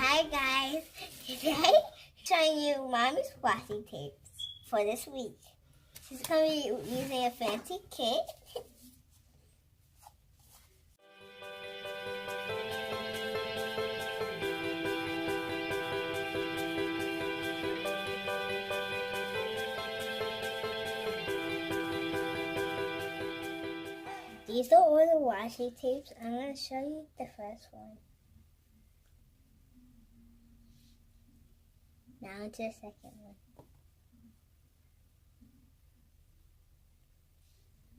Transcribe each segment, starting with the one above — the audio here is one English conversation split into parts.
Hi guys, today I'm showing you Mommy's washi tapes for this week. She's going to be using a fancy kit. These are all the washi tapes. I'm going to show you the first one. Now to the second one.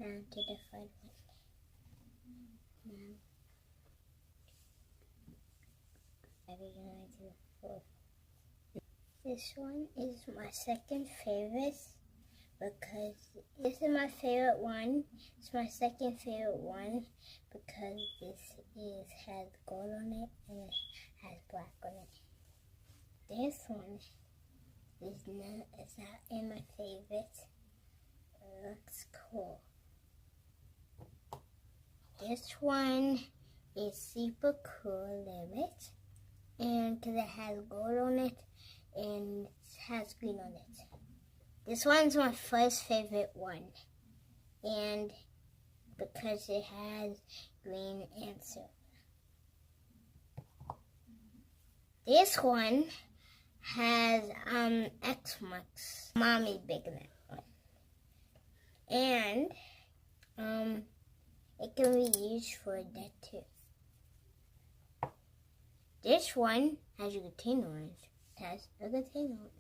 Now to the third one. Now we're going to the fourth. This one is my second favorite because this is my favorite one. It's my second favorite one because has gold on it and it has black on it. This one is not in my favorite. It looks cool. This one is super cool, limit, and because it has gold on it and it has green on it. This one's my first favorite one, and because it has green and silver. This one has X marks. Mommy big in that one. And it can be used for that too. This one has a container on it. It has a container on it.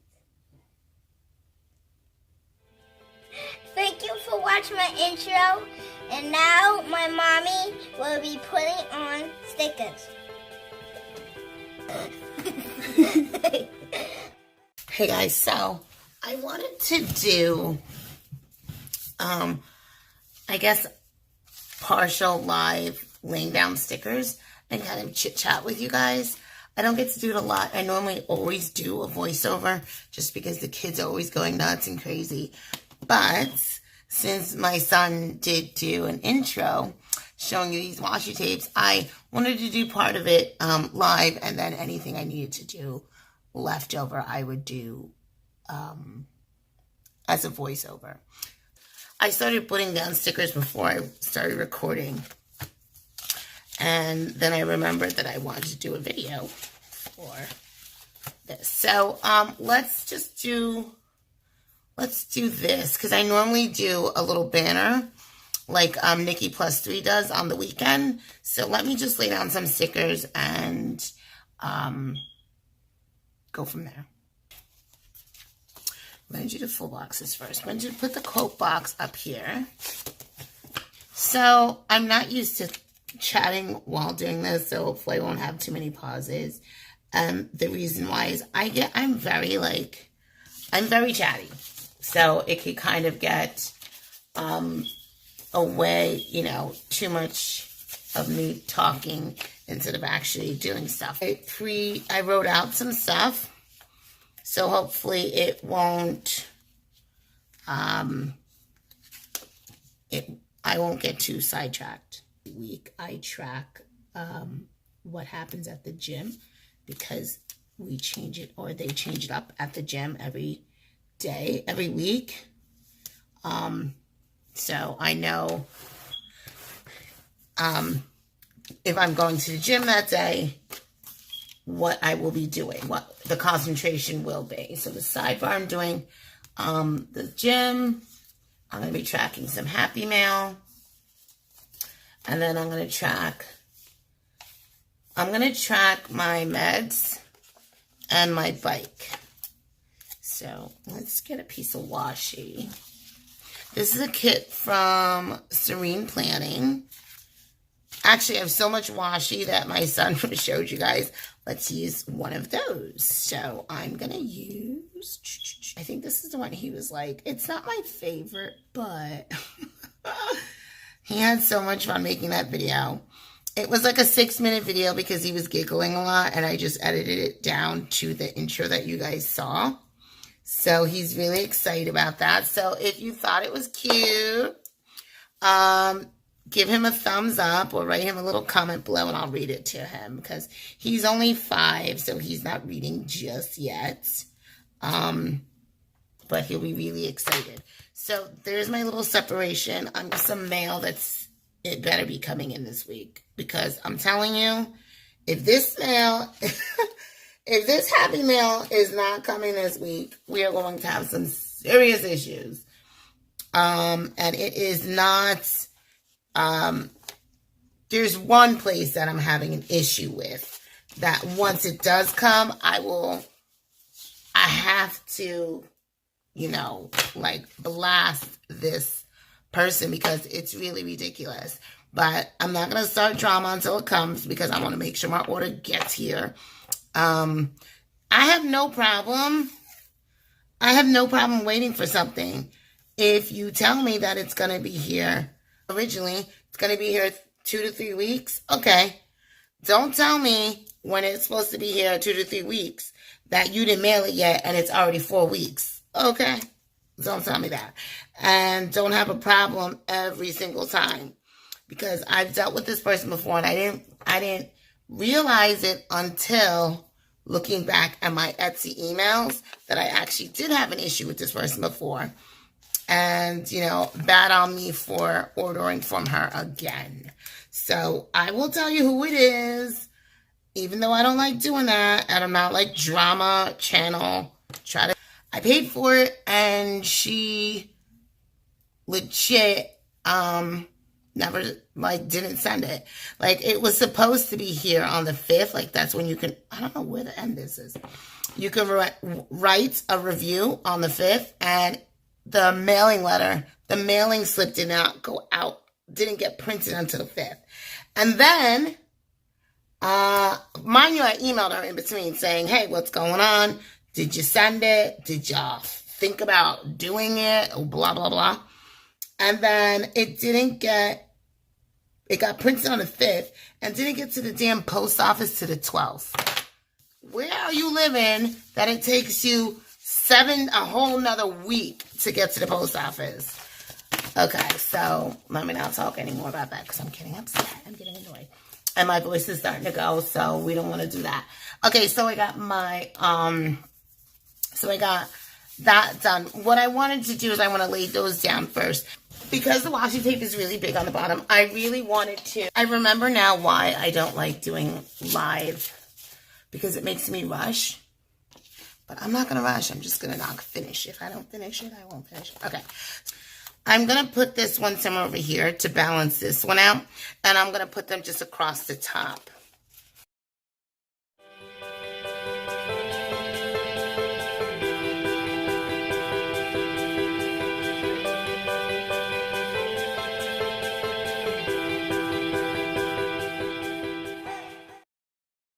Thank you for watching my intro. And now my mommy will be putting on stickers. Hey guys, so I wanted to do, I guess, partial live laying down stickers and kind of chit chat with you guys. I don't get to do it a lot. I normally always do a voiceover just because the kids are always going nuts and crazy. But since my son did do an intro showing you these washi tapes, I wanted to do part of it live, and then anything I needed to do leftover I would do as a voiceover. I started putting down stickers before I started recording, and then I remembered that I wanted to do a video for this. So let's do this, because I normally do a little banner like Nikki Plus 3 does on the weekend. So let me just lay down some stickers and go from there. I'm going to do the full boxes first. I'm going to put the quote box up here. So I'm not used to chatting while doing this, so hopefully I won't have too many pauses. The reason why is I'm very chatty. So it could kind of get away, too much of me talking instead of actually doing stuff. I wrote out some stuff, so hopefully it won't, I won't get too sidetracked. Week I track what happens at the gym, because we change it, or they change it up at the gym every week. So I know if I'm going to the gym that day, what I will be doing, what the concentration will be. So the sidebar, I'm doing the gym. I'm going to be tracking some Happy Mail. And then I'm going to track my meds and my bike. So let's get a piece of washi. This is a kit from Serene Planning. Actually, I have so much washi that my son showed you guys. Let's use one of those. So I'm going to use, I think this is the one he was like, it's not my favorite, but he had so much fun making that video. It was like a 6-minute video because he was giggling a lot, and I just edited it down to the intro that you guys saw. So he's really excited about that. So if you thought it was cute, give him a thumbs up or write him a little comment below and I'll read it to him because he's only 5, so he's not reading just yet. But he'll be really excited. So there's my little separation. I'm just some mail it better be coming in this week because I'm telling you, if this mail, if this happy mail is not coming this week, we are going to have some serious issues. And it is not, there's one place that I'm having an issue with that once it does come, I have to, you know, like blast this person because it's really ridiculous. But I'm not going to start drama until it comes because I want to make sure my order gets here. I have no problem. I have no problem waiting for something. If you tell me that it's going to be here, originally, it's going to be here 2 to 3 weeks, okay. Don't tell me when it's supposed to be here 2 to 3 weeks that you didn't mail it yet and it's already 4 weeks, okay. Don't tell me that. And don't have a problem every single time. Because I've dealt with this person before and I didn't realize it until looking back at my Etsy emails that I actually did have an issue with this person before. And, you know, bad on me for ordering from her again. So I will tell you who it is, even though I don't like doing that. And I'm not like drama channel. I paid for it and she legit, never, like, didn't send it. Like, it was supposed to be here on the 5th. Like, that's when you can, I don't know where the end this is. You can write a review on the 5th, and the mailing letter, the mailing slip did not go out, didn't get printed until the 5th. And then, mind you, I emailed her in between saying, hey, what's going on? Did you send it? Did y'all think about doing it? Blah, blah, blah. And then it got printed on the 5th and didn't get to the damn post office to the 12th. Where are you living that it takes you a whole nother week to get to the post office? Okay, so let me not talk anymore about that because I'm getting upset. I'm getting annoyed. And my voice is starting to go, so we don't want to do that. Okay, so I got my, that done. What I wanted to do is I want to lay those down first. Because the washi tape is really big on the bottom, I really wanted to. I remember now why I don't like doing live. Because it makes me rush. But I'm not going to rush. I'm just going to not finish. If I don't finish it, I won't finish it. Okay. I'm going to put this one somewhere over here to balance this one out. And I'm going to put them just across the top.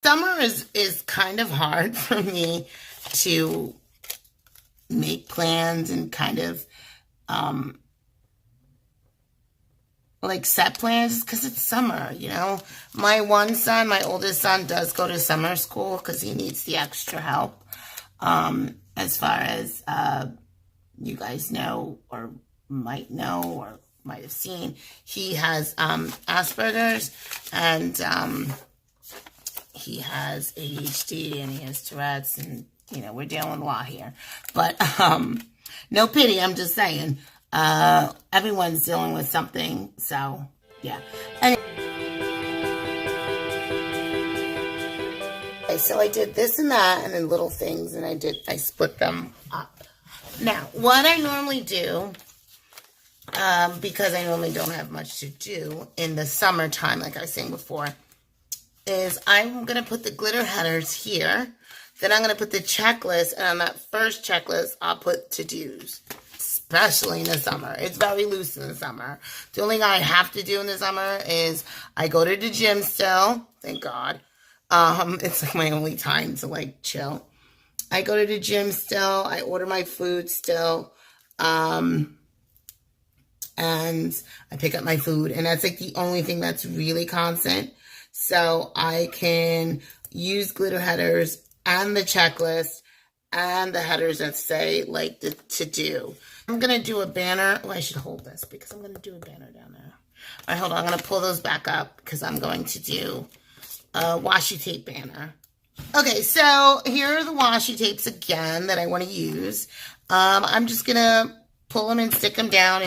Summer is kind of hard for me to make plans and kind of like set plans because it's summer, you know. My oldest son does go to summer school because he needs the extra help. As far as you guys know or might know or might have seen, he has Asperger's and he has ADHD and he has Tourette's and, you know, we're dealing with a lot here. But no pity, I'm just saying. Everyone's dealing with something, so, yeah. Okay, so I did this and that and then little things and I split them up. Now, what I normally do, because I normally don't have much to do in the summertime, like I was saying before, is I'm going to put the glitter headers here. Then I'm going to put the checklist. And on that first checklist, I'll put to-dos. Especially in the summer. It's very loose in the summer. The only thing I have to do in the summer is I go to the gym still. Thank God. It's like my only time to like chill. I go to the gym still. I order my food still. And I pick up my food. And that's like the only thing that's really constant. So I can use glitter headers and the checklist and the headers that say like the to do. I'm going to do a banner. Oh, I should hold this because I'm going to do a banner down there. All right, hold on. I'm going to pull those back up because I'm going to do a washi tape banner. Okay, so here are the washi tapes again that I want to use. I'm just going to pull them and stick them down.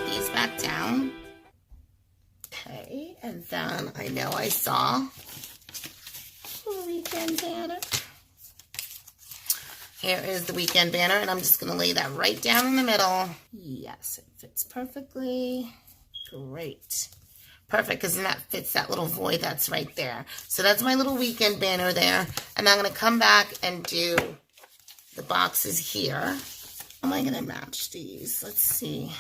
These back down. Okay, and then I know I saw the weekend banner. Here is the weekend banner, and I'm just going to lay that right down in the middle. Yes, it fits perfectly. Great. Perfect, because then that fits that little void that's right there. So that's my little weekend banner there. And I'm going to come back and do the boxes here. How am I going to match these? Let's see.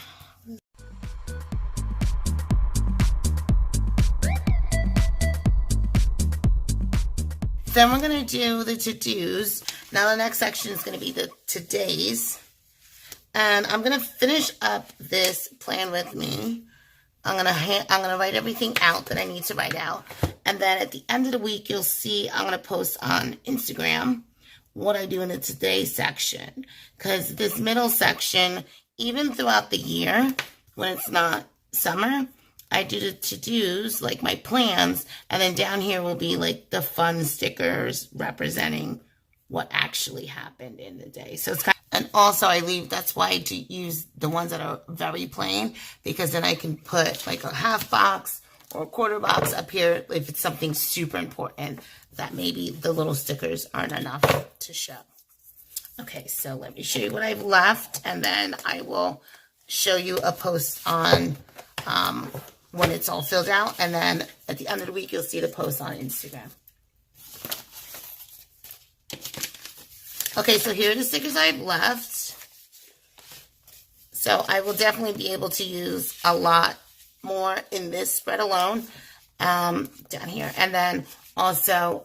Then we're going to do the to-dos. Now the next section is going to be the todays. And I'm going to finish up this plan with me. I'm gonna write everything out that I need to write out. And then at the end of the week, you'll see I'm going to post on Instagram what I do in the today section. Because this middle section, even throughout the year, when it's not summer, I do the to-dos, like my plans, and then down here will be like the fun stickers representing what actually happened in the day. So it's kind of, and also I leave, that's why I do use the ones that are very plain, because then I can put like a half box or a quarter box up here if it's something super important that maybe the little stickers aren't enough to show. Okay, so let me show you what I've left, and then I will show you a post on when it's all filled out, and then at the end of the week, you'll see the post on Instagram. Okay, so here are the stickers I've left. So I will definitely be able to use a lot more in this spread alone down here. And then also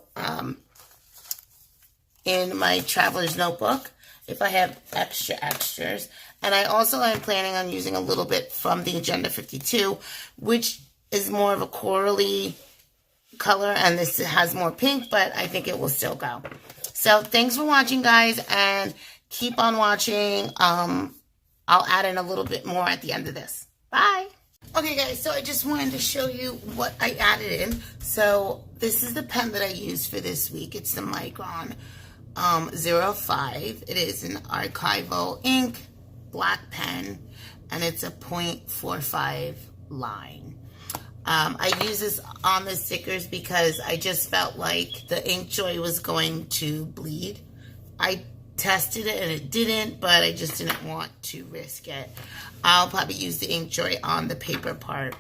in my traveler's notebook, if I have extras. And I also am planning on using a little bit from the Agenda 52, which is more of a corally color, and this has more pink, but I think it will still go. So thanks for watching, guys, and keep on watching. I'll add in a little bit more at the end of this. Bye. Okay, guys, so I just wanted to show you what I added in. So this is the pen that I used for this week. It's the Micron 05. It is an archival ink black pen, and it's a 0.45 line. I use this on the stickers because I just felt like the Inkjoy was going to bleed. I tested it and it didn't, but I just didn't want to risk it. I'll probably use the Inkjoy on the paper part.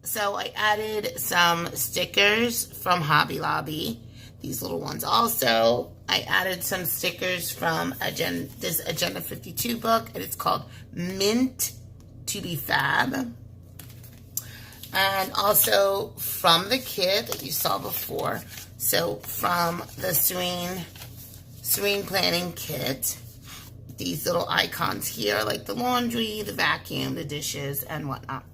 So I added some stickers from Hobby Lobby, these little ones also. I added some stickers from this Agenda 52 book, and it's called Mint to be Fab. And also from the kit that you saw before. So from the Serene Planning Kit, these little icons here, like the laundry, the vacuum, the dishes, and whatnot.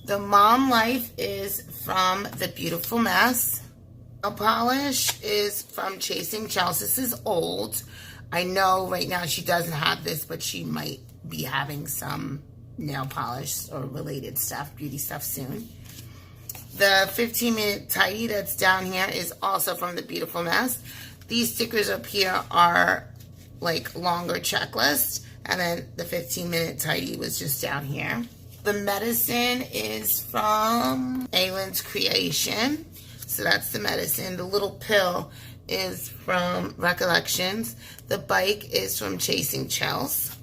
The Mom Life is from the Beautifull Mess. Nail polish is from Chels. This is old. I know right now she doesn't have this, but she might be having some nail polish or related stuff, beauty stuff soon. The 15-minute tidy that's down here is also from the Beautifull Mess. These stickers up here are like longer checklists, and then the 15-minute tidy was just down here. The medicine is from Aylin's Creation. So that's the medicine. The little pill is from Recollections. The bike is from Chels.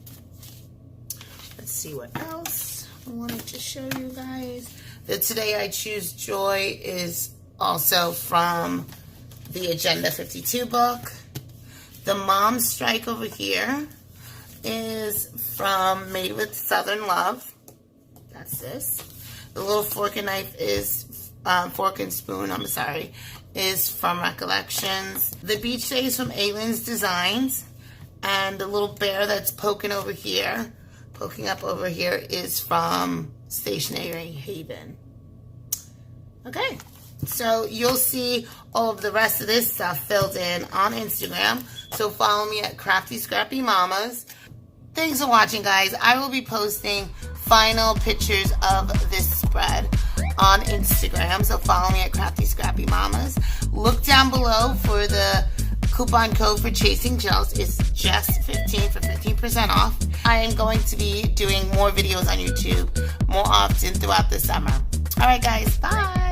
Let's see what else I wanted to show you guys. The Today I Choose Joy is also from the Agenda 52 book. The Mom Strike over here is from Made with Southern Love. That's this. The little fork and knife is fork and spoon, I'm sorry, is from Recollections. The beach day is from Aylin's Designs. And the little bear that's poking over here poking up over here is from Stationery Haven. Okay, so you'll see all of the rest of this stuff filled in on Instagram. So follow me at Crafty Scrappy Mamas. Thanks for watching, guys. I will be posting final pictures of this spread on Instagram. So follow me at Crafty Scrappy Mamas. Look down below for the coupon code for Chasing Chels. It's just 15 for 15% off. I am going to be doing more videos on YouTube more often throughout the summer. All right, guys. Bye.